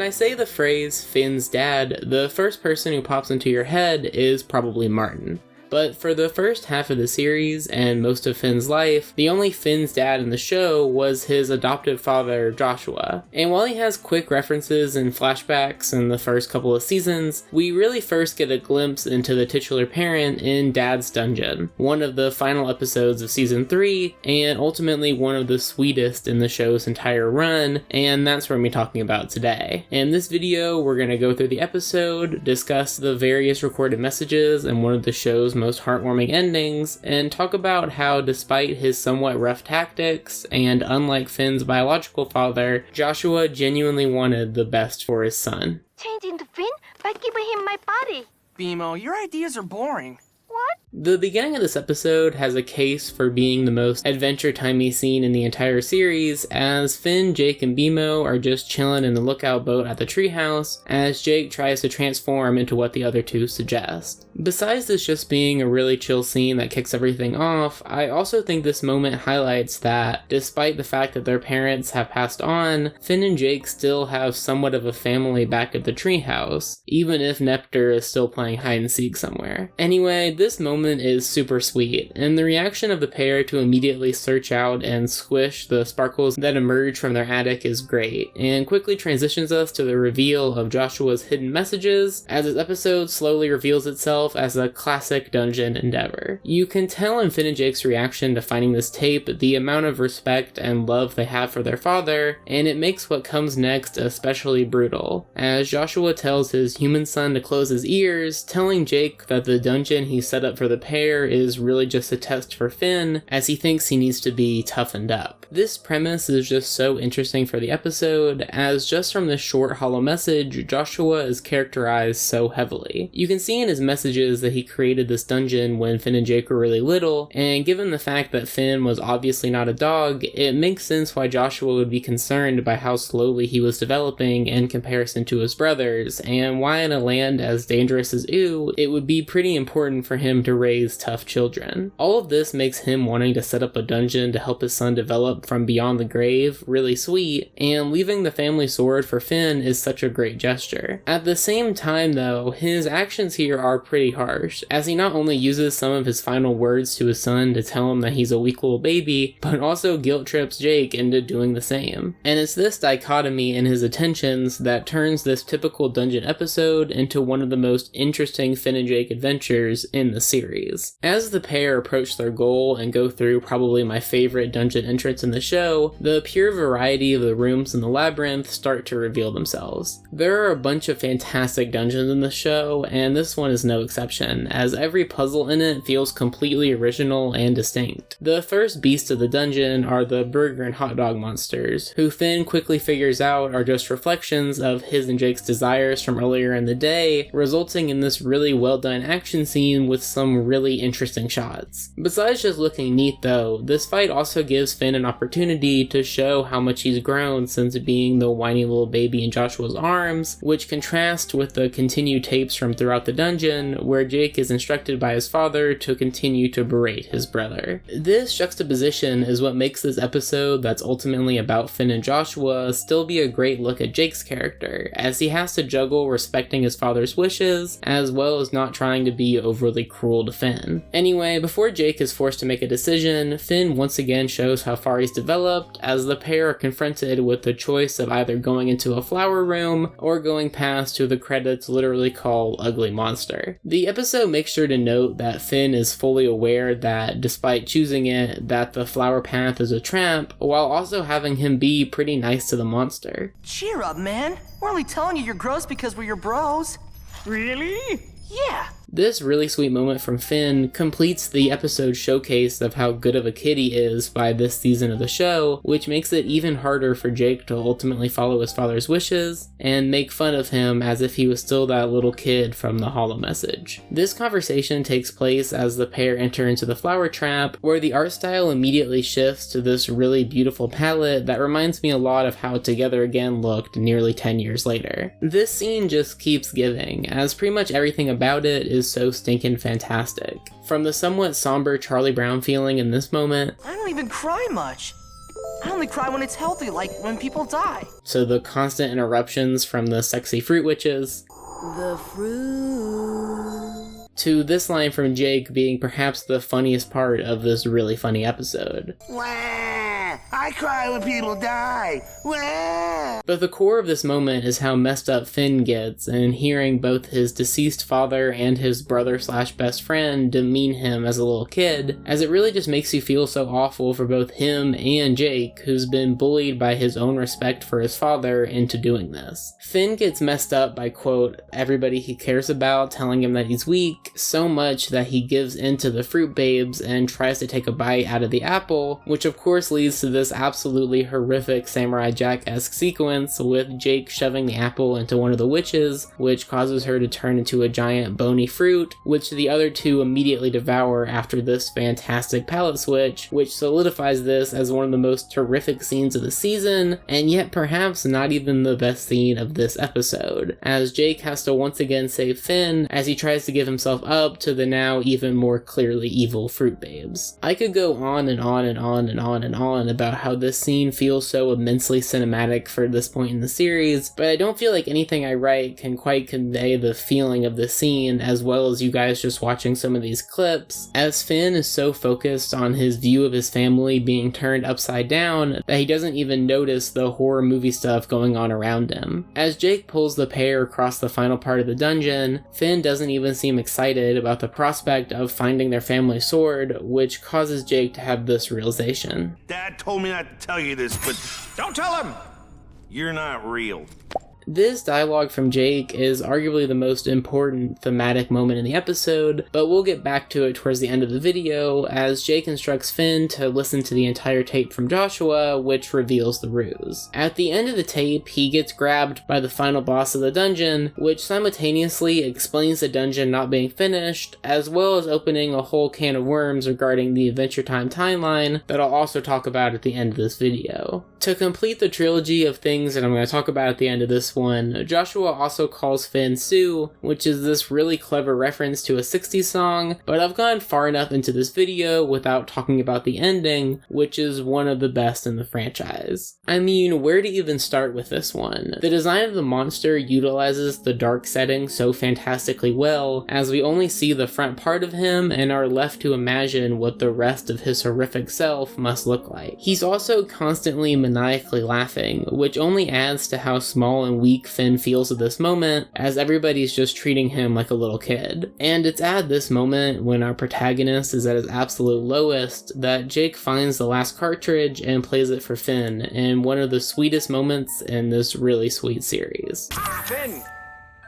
When I say the phrase Finn's dad, the first person who pops into your head is probably Martin. But for the first half of the series, and most of Finn's life, the only Finn's dad in the show was his adoptive father, Joshua. And while he has quick references and flashbacks in the first couple of seasons, we really first get a glimpse into the titular parent in Dad's Dungeon, one of the final episodes of season 3, and ultimately one of the sweetest in the show's entire run, and that's what we're talking about today. In this video, we're going to go through the episode, discuss the various recorded messages and one of the show's most heartwarming endings, and talk about how despite his somewhat rough tactics, and unlike Finn's biological father, Joshua genuinely wanted the best for his son. Change into Finn by giving him my body. Bimo, your ideas are boring. What? The beginning of this episode has a case for being the most adventure-timey scene in the entire series, as Finn, Jake, and Bimo are just chilling in the lookout boat at the treehouse, as Jake tries to transform into what the other two suggest. Besides this just being a really chill scene that kicks everything off, I also think this moment highlights that, despite the fact that their parents have passed on, Finn and Jake still have somewhat of a family back at the treehouse, even if Nectar is still playing hide-and-seek somewhere. Anyway, this moment is super sweet, and the reaction of the pair to immediately search out and squish the sparkles that emerge from their attic is great, and quickly transitions us to the reveal of Joshua's hidden messages, as this episode slowly reveals itself as a classic dungeon endeavor. You can tell in Finn and Jake's reaction to finding this tape the amount of respect and love they have for their father, and it makes what comes next especially brutal, as Joshua tells his human son to close his ears, telling Jake that the dungeon he set up for the pair is really just a test for Finn, as he thinks he needs to be toughened up. This premise is just so interesting for the episode, as just from this short hollow message, Joshua is characterized so heavily. You can see in his messages that he created this dungeon when Finn and Jake were really little, and given the fact that Finn was obviously not a dog, it makes sense why Joshua would be concerned by how slowly he was developing in comparison to his brothers, and why in a land as dangerous as Ew, it would be pretty important for him to raise tough children. All of this makes him wanting to set up a dungeon to help his son develop from beyond the grave really sweet, and leaving the family sword for Finn is such a great gesture. At the same time though, his actions here are pretty harsh, as he not only uses some of his final words to his son to tell him that he's a weak little baby, but also guilt trips Jake into doing the same. And it's this dichotomy in his attentions that turns this typical dungeon episode into one of the most interesting Finn and Jake adventures in the series. As the pair approach their goal and go through probably my favorite dungeon entrance in the show, the pure variety of the rooms in the labyrinth start to reveal themselves. There are a bunch of fantastic dungeons in the show, and this one is no exception, as every puzzle in it feels completely original and distinct. The first beast of the dungeon are the burger and hot dog monsters, who Finn quickly figures out are just reflections of his and Jake's desires from earlier in the day, resulting in this really well done action scene with some really interesting shots. Besides just looking neat though, this fight also gives Finn an opportunity to show how much he's grown since being the whiny little baby in Joshua's arms, which contrasts with the continued tapes from throughout the dungeon, where Jake is instructed by his father to continue to berate his brother. This juxtaposition is what makes this episode that's ultimately about Finn and Joshua still be a great look at Jake's character, as he has to juggle respecting his father's wishes, as well as not trying to be overly cruel to Finn. Anyway, before Jake is forced to make a decision, Finn once again shows how far he's developed, as the pair are confronted with the choice of either going into a flower room or going past who the credits literally call Ugly Monster. The episode makes sure to note that Finn is fully aware that, despite choosing it, that the flower path is a trap, while also having him be pretty nice to the monster. Cheer up, man. We're only telling you you're gross because we're your bros. Really? Yeah. This really sweet moment from Finn completes the episode showcase of how good of a kid he is by this season of the show, which makes it even harder for Jake to ultimately follow his father's wishes and make fun of him as if he was still that little kid from the holo message. This conversation takes place as the pair enter into the flower trap, where the art style immediately shifts to this really beautiful palette that reminds me a lot of how Together Again looked nearly 10 years later. This scene just keeps giving, as pretty much everything about it is so stinking fantastic. From the somewhat somber Charlie Brown feeling in this moment, I don't even cry much. I only cry when it's healthy, like when people die. So the constant interruptions from the sexy fruit witches. The fruit. To this line from Jake being perhaps the funniest part of this really funny episode. Wah! I cry when people die. Wah! But the core of this moment is how messed up Finn gets, and hearing both his deceased father and his brother/best friend demean him as a little kid, as it really just makes you feel so awful for both him and Jake, who's been bullied by his own respect for his father into doing this. Finn gets messed up by, quote, everybody he cares about telling him that he's weak, so much that he gives in to the fruit babes and tries to take a bite out of the apple, which of course leads to this absolutely horrific Samurai Jack-esque sequence with Jake shoving the apple into one of the witches, which causes her to turn into a giant bony fruit, which the other two immediately devour after this fantastic palette switch, which solidifies this as one of the most terrific scenes of the season, and yet perhaps not even the best scene of this episode, as Jake has to once again save Finn as he tries to give himself up to the now even more clearly evil fruit babes. I could go on and on and on and on and on about how this scene feels so immensely cinematic for this point in the series, but I don't feel like anything I write can quite convey the feeling of the scene as well as you guys just watching some of these clips, as Finn is so focused on his view of his family being turned upside down that he doesn't even notice the horror movie stuff going on around him. As Jake pulls the pair across the final part of the dungeon, Finn doesn't even seem excited about the prospect of finding their family sword, which causes Jake to have this realization. Dad told me not to tell you this, but don't tell him! You're not real. This dialogue from Jake is arguably the most important thematic moment in the episode, but we'll get back to it towards the end of the video, as Jake instructs Finn to listen to the entire tape from Joshua, which reveals the ruse. At the end of the tape, he gets grabbed by the final boss of the dungeon, which simultaneously explains the dungeon not being finished, as well as opening a whole can of worms regarding the Adventure Time timeline that I'll also talk about at the end of this video. To complete the trilogy of things that I'm going to talk about at the end of this one, Joshua also calls Finn Sue, which is this really clever reference to a 60s song, but I've gone far enough into this video without talking about the ending, which is one of the best in the franchise. I mean, where to even start with this one? The design of the monster utilizes the dark setting so fantastically well, as we only see the front part of him and are left to imagine what the rest of his horrific self must look like. He's also constantly maniacally laughing, which only adds to how small and weak Finn feels at this moment, as everybody's just treating him like a little kid. And it's at this moment, when our protagonist is at his absolute lowest, that Jake finds the last cartridge and plays it for Finn, in one of the sweetest moments in this really sweet series. Finn,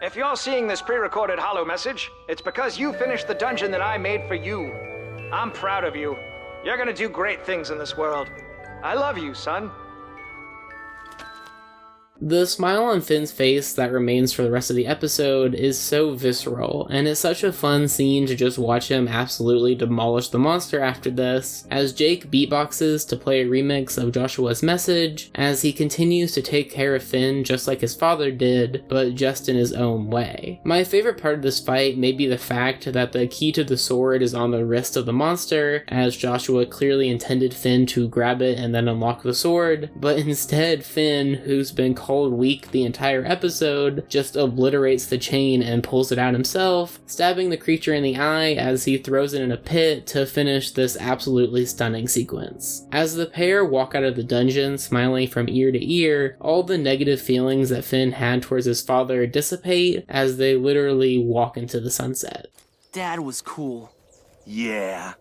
if you're seeing this pre-recorded holo message, it's because you finished the dungeon that I made for you. I'm proud of you. You're gonna do great things in this world. I love you, son. The smile on Finn's face that remains for the rest of the episode is so visceral, and it's such a fun scene to just watch him absolutely demolish the monster after this, as Jake beatboxes to play a remix of Joshua's message, as he continues to take care of Finn just like his father did, but just in his own way. My favorite part of this fight may be the fact that the key to the sword is on the wrist of the monster, as Joshua clearly intended Finn to grab it and then unlock the sword, but instead Finn, who's been called weak the entire episode, just obliterates the chain and pulls it out himself, stabbing the creature in the eye as he throws it in a pit to finish this absolutely stunning sequence. As the pair walk out of the dungeon smiling from ear to ear, all the negative feelings that Finn had towards his father dissipate as they literally walk into the sunset. Dad was cool. Yeah.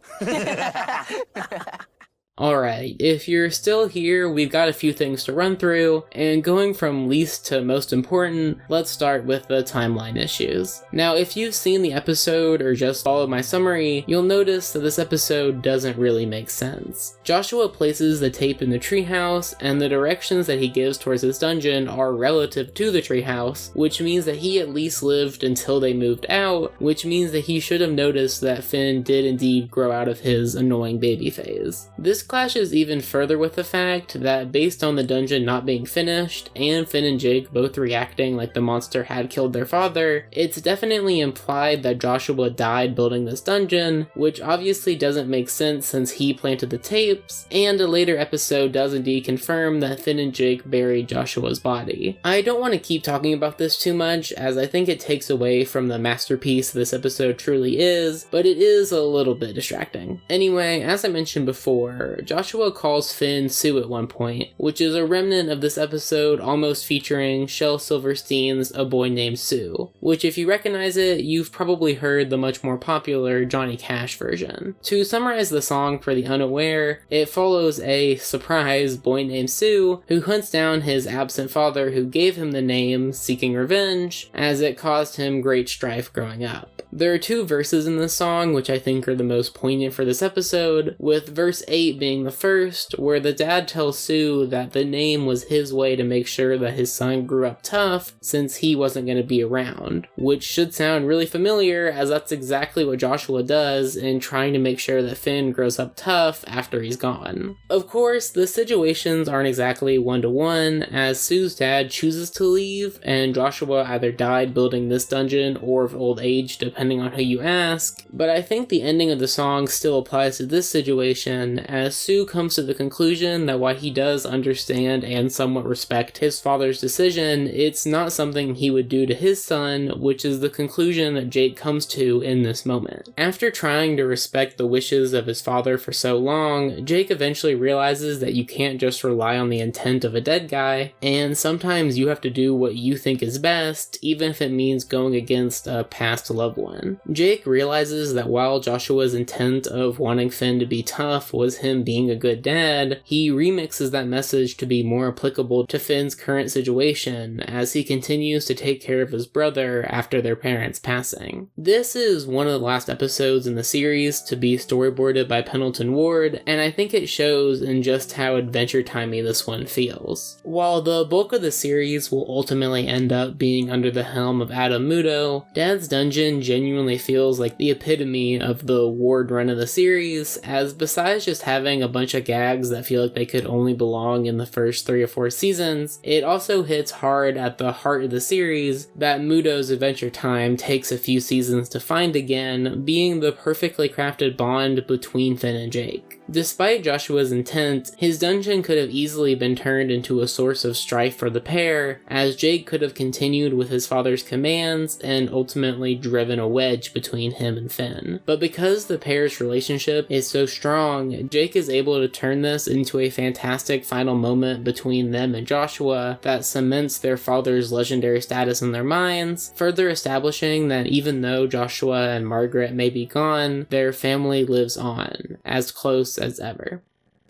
Alright, if you're still here, we've got a few things to run through, and going from least to most important, let's start with the timeline issues. Now, if you've seen the episode or just followed my summary, you'll notice that this episode doesn't really make sense. Joshua places the tape in the treehouse, and the directions that he gives towards his dungeon are relative to the treehouse, which means that he at least lived until they moved out, which means that he should have noticed that Finn did indeed grow out of his annoying baby phase. This clashes even further with the fact that based on the dungeon not being finished, and Finn and Jake both reacting like the monster had killed their father, it's definitely implied that Joshua died building this dungeon, which obviously doesn't make sense since he planted the tapes, and a later episode does indeed confirm that Finn and Jake buried Joshua's body. I don't want to keep talking about this too much, as I think it takes away from the masterpiece this episode truly is, but it is a little bit distracting. Anyway, as I mentioned before, Joshua calls Finn Sue at one point, which is a remnant of this episode almost featuring Shel Silverstein's A Boy Named Sue, which if you recognize it, you've probably heard the much more popular Johnny Cash version. To summarize the song for the unaware, it follows a surprise boy named Sue who hunts down his absent father who gave him the name, seeking revenge, as it caused him great strife growing up. There are two verses in this song which I think are the most poignant for this episode, with verse 8 being the first, where the dad tells Sue that the name was his way to make sure that his son grew up tough since he wasn't going to be around, which should sound really familiar as that's exactly what Joshua does in trying to make sure that Finn grows up tough after he's gone. Of course, the situations aren't exactly one-to-one, as Sue's dad chooses to leave, and Joshua either died building this dungeon or of old age, depending on who you ask, but I think the ending of the song still applies to this situation, as Sue comes to the conclusion that while he does understand and somewhat respect his father's decision, it's not something he would do to his son, which is the conclusion that Jake comes to in this moment. After trying to respect the wishes of his father for so long, Jake eventually realizes that you can't just rely on the intent of a dead guy, and sometimes you have to do what you think is best, even if it means going against a past loved one. Jake realizes that while Joshua's intent of wanting Finn to be tough was him being a good dad, he remixes that message to be more applicable to Finn's current situation as he continues to take care of his brother after their parents' passing. This is one of the last episodes in the series to be storyboarded by Pendleton Ward, and I think it shows in just how adventure-timey this one feels. While the bulk of the series will ultimately end up being under the helm of Adam Muto, Dad's Dungeon genuinely feels like the epitome of the Ward run of the series, as besides just having a bunch of gags that feel like they could only belong in the first 3 or 4 seasons, it also hits hard at the heart of the series that Muto's Adventure Time takes a few seasons to find again, being the perfectly crafted bond between Finn and Jake. Despite Joshua's intent, his dungeon could have easily been turned into a source of strife for the pair, as Jake could have continued with his father's commands and ultimately driven a wedge between him and Finn. But because the pair's relationship is so strong, Jake is able to turn this into a fantastic final moment between them and Joshua that cements their father's legendary status in their minds, further establishing that even though Joshua and Margaret may be gone, their family lives on, as close as ever.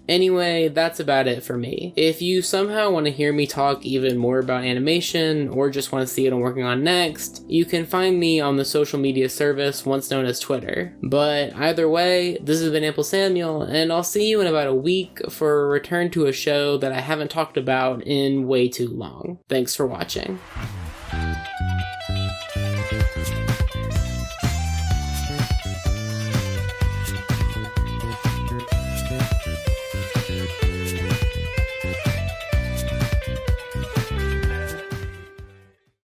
Anyway, that's about it for me. If you somehow want to hear me talk even more about animation, or just want to see what I'm working on next, you can find me on the social media service once known as Twitter. But either way, this has been AmpleSamuel, and I'll see you in about a week for a return to a show that I haven't talked about in way too long. Thanks for watching.